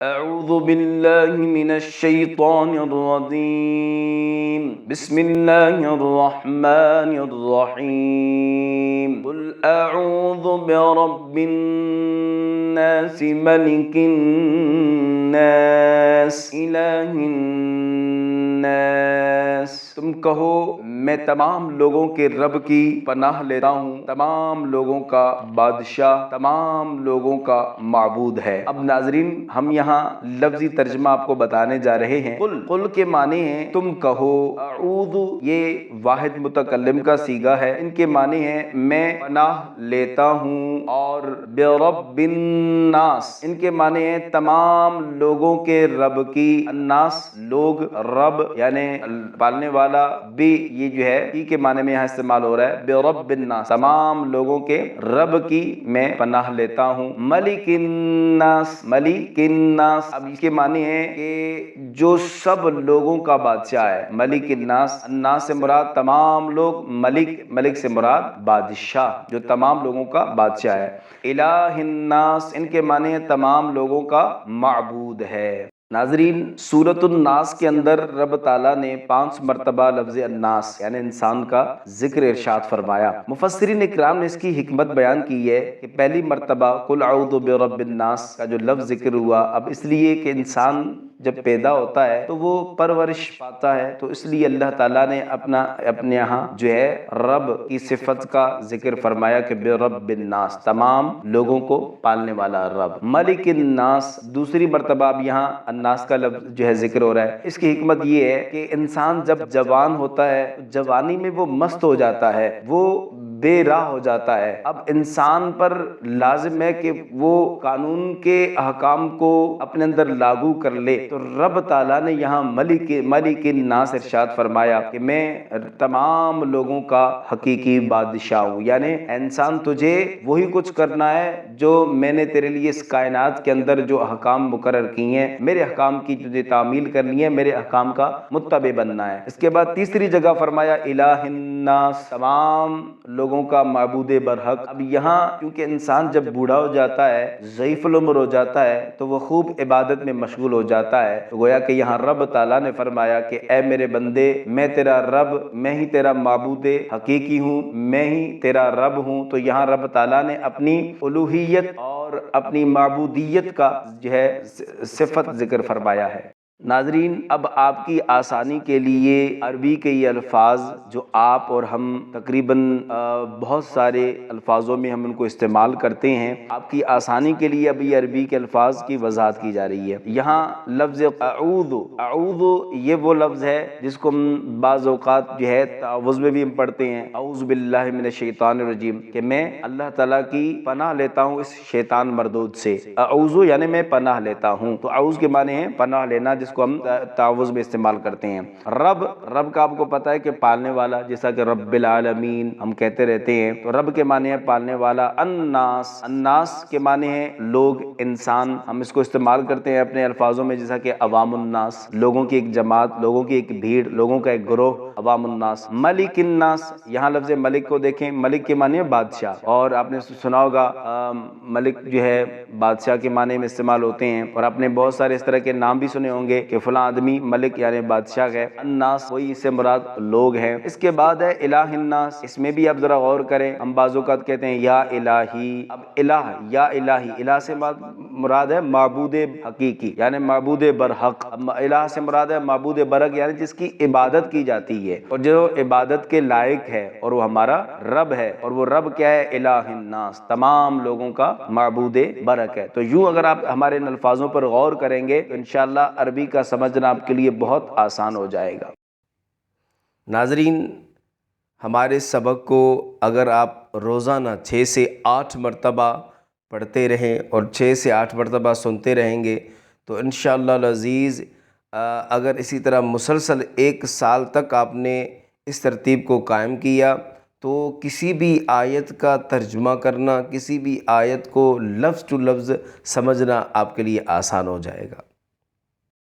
اعوذ باللہ من الشیطان الرجیم بسم اللہ الرحمن الرحیم قل اعوذ برب الناس ملک الناس الہ الناس، تم کہو میں تمام لوگوں کے رب کی پناہ لیتا ہوں، تمام لوگوں کا بادشاہ، تمام لوگوں کا معبود ہے۔ اب ناظرین، ہم یہاں لفظی ترجمہ آپ کو بتانے جا رہے ہیں۔ قل کے معنی ہیں تم کہو، اعوذ یہ واحد متکلم کا صیغہ ہے، ان کے معنی ہیں میں پناہ لیتا ہوں، اور برب الناس ان کے معنی ہیں تمام لوگوں کے رب کی، الناس لوگ، رب یعنی پالنے والا، بھی یہ جو ہے کی کے معنی میں یہاں استعمال ہو رہا ہے، برب الناس تمام لوگوں کے رب کی میں پناہ لیتا ہوں۔ ملک الناس، ملک الناس اب اس کے معنی ہے کہ جو سب لوگوں کا بادشاہ ہے۔ ملک الناس، الناس سے مراد تمام لوگ، ملک، ملک سے مراد بادشاہ جو تمام لوگوں کا بادشاہ ہے۔ الہ الناس ان کے معنی ہے تمام لوگوں کا معبود ہے۔ ناظرین، سورۃ الناس کے اندر رب تعالیٰ نے 5 مرتبہ لفظ الناس یعنی انسان کا ذکر ارشاد فرمایا۔ مفسرین اکرام نے اس کی حکمت بیان کی ہے کہ پہلی مرتبہ قل اعوذ برب الناس کا جو لفظ ذکر ہوا، اب اس لیے کہ انسان جب پیدا ہوتا ہے تو وہ پرورش پاتا ہے، تو اس لیے اللہ تعالیٰ نے اپنے یہاں جو ہے رب کی صفت کا ذکر فرمایا کہ برب الناس تمام لوگوں کو پالنے والا رب۔ ملک الناس دوسری مرتبہ اب یہاں الناس کا لفظ جو ہے ذکر ہو رہا ہے۔ اس کی حکمت یہ ہے کہ انسان جب جوان ہوتا ہے، جوانی میں وہ مست ہو جاتا ہے، وہ بے راہ ہو جاتا ہے۔ اب انسان پر لازم ہے کہ وہ قانون کے احکام کو اپنے اندر لاگو کر لے، تو رب تعالیٰ نے یہاں ملک الناس ارشاد فرمایا کہ میں تمام لوگوں کا حقیقی بادشاہ ہوں، یعنی انسان تجھے وہی کچھ کرنا ہے جو میں نے تیرے لیے اس کائنات کے اندر جو احکام مقرر کی ہیں، میرے احکام کی تجھے تعمیل کرنی ہے، میرے احکام کا متبع بننا ہے۔ اس کے بعد تیسری جگہ فرمایا الہ الناس تمام لوگوں کا معبود برحق۔ اب یہاں کیونکہ انسان جب بوڑھا ہو جاتا ہے، ضعیف العمر ہو جاتا ہے، تو وہ خوب عبادت میں مشغول ہو جاتا ہے، تو گویا کہ یہاں رب تعالیٰ نے فرمایا کہ اے میرے بندے، میں تیرا رب، میں ہی تیرا معبود حقیقی ہوں، میں ہی تیرا رب ہوں۔ تو یہاں رب تعالیٰ نے اپنی الوہیت اور اپنی معبودیت کا جو ہے صفت ذکر فرمایا ہے۔ ناظرین، اب آپ کی آسانی کے لیے عربی کے یہ الفاظ جو آپ اور ہم تقریباً بہت سارے الفاظوں میں ہم ان کو استعمال کرتے ہیں، آپ کی آسانی کے لیے اب یہ عربی کے الفاظ کی وضاحت کی جا رہی ہے۔ یہاں لفظ اعوذ، اعوذ یہ وہ لفظ ہے جس کو ہم بعض اوقات جو ہے تعوذ میں بھی ہم پڑھتے ہیں، اعوذ باللہ من الشیطان الرجیم، کہ میں اللہ تعالیٰ کی پناہ لیتا ہوں اس شیطان مردود سے۔ اعوذ یعنی میں پناہ لیتا ہوں، تو اعوذ کے معنی ہے پناہ لینا، جس کو ہم تعوذ میں استعمال کرتے ہیں۔ رب، رب کا آپ کو پتہ ہے کہ پالنے والا، جیسا کہ رب العالمین ہم کہتے رہتے ہیں، تو رب کے معنی ہے پالنے والا۔ الناس، الناس کے معنی ہے لوگ، انسان، ہم اس کو استعمال کرتے ہیں اپنے الفاظوں میں، جیسا کہ عوام الناس لوگوں کی ایک جماعت، لوگوں کی ایک بھیڑ، لوگوں کا ایک گروہ، عوام الناس۔ ملک الناس، یہاں لفظ ملک کو دیکھیں، ملک کے معنی ہے بادشاہ، اور آپ نے سنا ہوگا ملک جو ہے بادشاہ کے معنی میں استعمال ہوتے ہیں، اور آپ نے بہت سارے اس طرح کے نام بھی سنے ہوں گے کہ فلاں آدمی ملک یعنی بادشاہ ہے۔ الناس وہی اس سے مراد لوگ ہیں۔ اس کے بعد ہے الہ الناس، اس میں بھی آپ ذرا غور کریں، ہم بعض اوقات کہتے ہیں یا الہی، اب الہ یا الہی، الہ سے مراد ہے معبود حقیقی یعنی معبود برحق، الہ سے مراد ہے معبود برحق یعنی جس کی عبادت کی جاتی ہے اور جو عبادت کے لائق ہے، اور وہ ہمارا رب ہے، اور وہ رب کیا ہے؟ الہ الناس تمام لوگوں کا معبود برحق ہے۔ تو یوں اگر آپ ہمارے ان الفاظوں پر غور کریں گے تو انشاءاللہ عربی کا سمجھنا آپ کے لیے بہت آسان ہو جائے گا۔ ناظرین، ہمارے سبق کو اگر آپ روزانہ 6 سے 8 مرتبہ پڑھتے رہیں اور 6 سے 8 مرتبہ سنتے رہیں گے تو انشاءاللہ العزیز اگر اسی طرح مسلسل 1 سال تک آپ نے اس ترتیب کو قائم کیا تو کسی بھی آیت کا ترجمہ کرنا، کسی بھی آیت کو لفظ ٹو لفظ سمجھنا آپ کے لیے آسان ہو جائے گا۔